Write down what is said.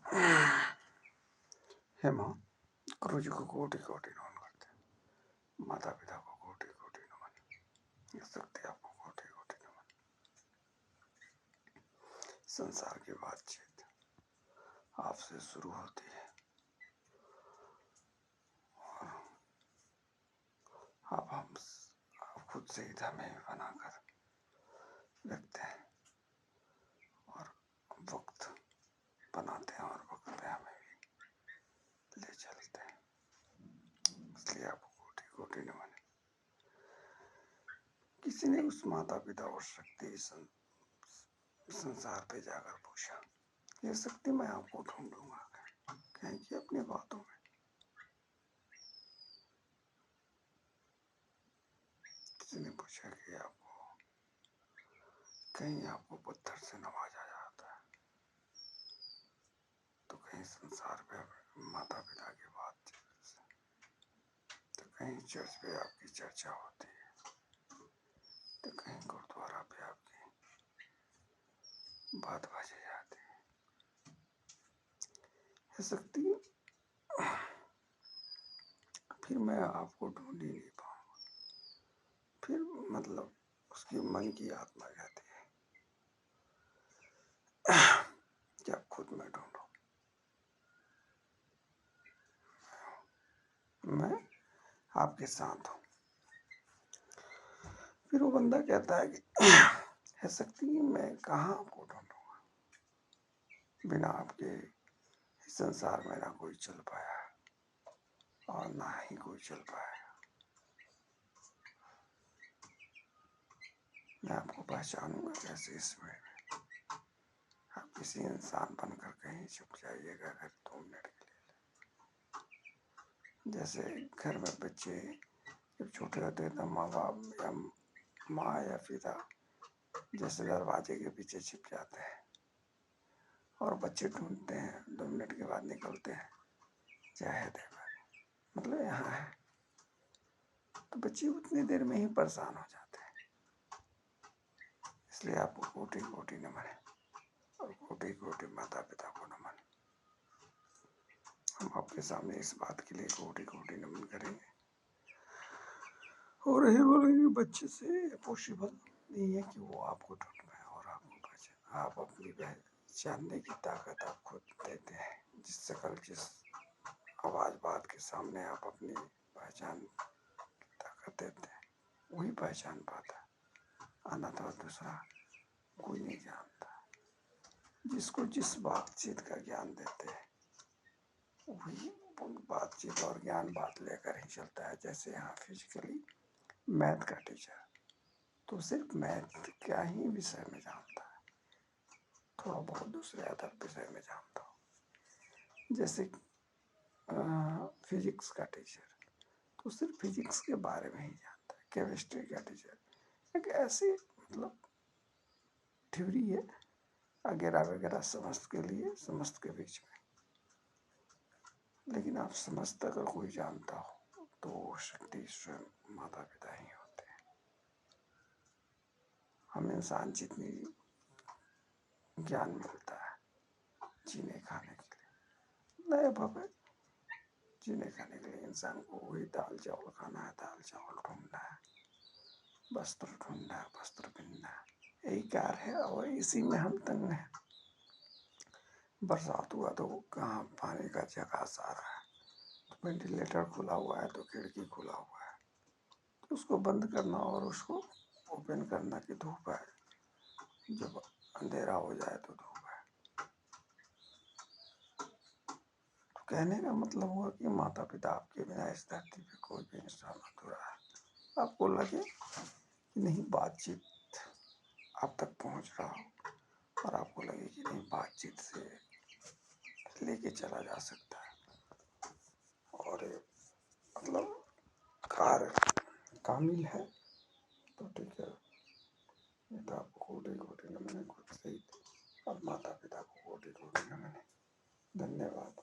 हे माँ, गुरु जी को कोटि कोटि नमन करते हैं, माता पिता को कोटि कोटि नमन, शक्ति आपको कोटि कोटि नमन। संसार की बातचीत आपसे शुरू होती है और आप खुद से ही हमें बनाकर रखते हैं और वक्त बनाते हैं और वक्त पे हमें भी ले चलते हैं, इसलिए आपको कोटि कोटि नमन। किसी ने उस माता पिता और शक्ति संसार पे जाकर पूछा, ये शक्ति मैं आपको ढूंढूंगा कहीं की अपनी बातों में। किसी ने पूछा कि आपको कहीं आपको पत्थर से नवाजा जाता है, तो कहीं संसार पे माता पिता की बातचीत से, तो कहीं चर्च पे आपकी चर्चा होती है, तो कहीं गुरुद्वारा पे आपकी बात बाजी जाती है। ये शक्ति फिर मैं आपको ढूंढ ही नहीं पाऊंगा, फिर मतलब उसकी मन की आत्मा कहती है कि आप खुद में ढूंढो, मैं आपके साथ हूँ। फिर वो बंदा कहता है कि है शक्ति मैं कहाँ आपको ढूंढूंगा, बिना आपके इस संसार में ना कोई चल पाया और ना ही कोई चल पाया। मैं आपको पहचानूंगा कैसे इसमें। आप किसी इंसान बनकर कहीं छुप जाइएगा अगर 2 मिनट के लिए। जैसे घर में बच्चे जब छोटे होते हैं तो माँ बाप या माँ या पिता जैसे दरवाजे के पीछे छिप जाते हैं और बच्चे ढूंढते हैं, 2 मिनट के बाद निकलते हैं, चाहे देखा मतलब यहाँ है, तो बच्चे उतनी देर में ही परेशान हो जाते हैं। इसलिए आपको कोटि कोटि नमन है और कोटि कोटि माता पिता को नमन। हम आपके सामने इस बात के लिए कोटि कोटि नमन करेंगे और यही बोलेंगे बच्चे से पॉसिबल नहीं है कि वो आपको ढूंढ पाए और आपको पहचान। आप अपनी पहचानने की ताकत आप खुद देते हैं। जिस शकल जिस आवाज बात के सामने आप अपनी पहचान ताकत देते हैं वही पहचान पाता है, आना तो दूसरा कोई नहीं जानता। जिसको जिस बातचीत का ज्ञान देते हैं वही बातचीत और ज्ञान बात लेकर ही चलता है। जैसे यहाँ फिजिकली मैथ का टीचर तो सिर्फ मैथ क्या ही विषय में जानता है, थोड़ा बहुत दूसरे अदर विषय में जानता हो। जैसे फिजिक्स का टीचर तो सिर्फ फिजिक्स के बारे में ही जानता है। केमिस्ट्री का टीचर एक ऐसी मतलब थ्योरी है वगैरह वगैरह समस्त के लिए, समस्त के बीच में। लेकिन आप समस्त अगर कोई जानता हो तो शक्ति स्वयं माता पिता ही होते हैं। हम इंसान जितनी ज्ञान मिलता है जीने खाने के लिए, नए भवे जीने खाने के लिए इंसान को वही दाल चावल खाना है, दाल चावल ढूंढना है, वस्त्र ढूंढना है, वस्त्र पहनना है, यही कार्य है। और इसी में हम तंग हैं। बरसात हुआ तो कहाँ पानी का झकास आ रहा है, तो वेंटिलेटर खुला हुआ है तो खिड़की खुला हुआ है, तो उसको बंद करना और उसको ओपन करना की धूप है, जब अंधेरा हो जाए तो धूप है। तो कहने का मतलब हुआ कि माता पिता आपके बिना इस धरती पे कोई भी इंसान अधूरा है। आपको लगे कि नहीं बातचीत आप तक पहुंच रहा हो और आपको लगे कि नहीं बातचीत से लेके चला जा सकता है और मतलब कार्य कामिल है, तो ठीक है। ये तो आपको कोटि कोटि नमन खुद से ही और माता पिता को कोटि कोटि नमन। धन्यवाद।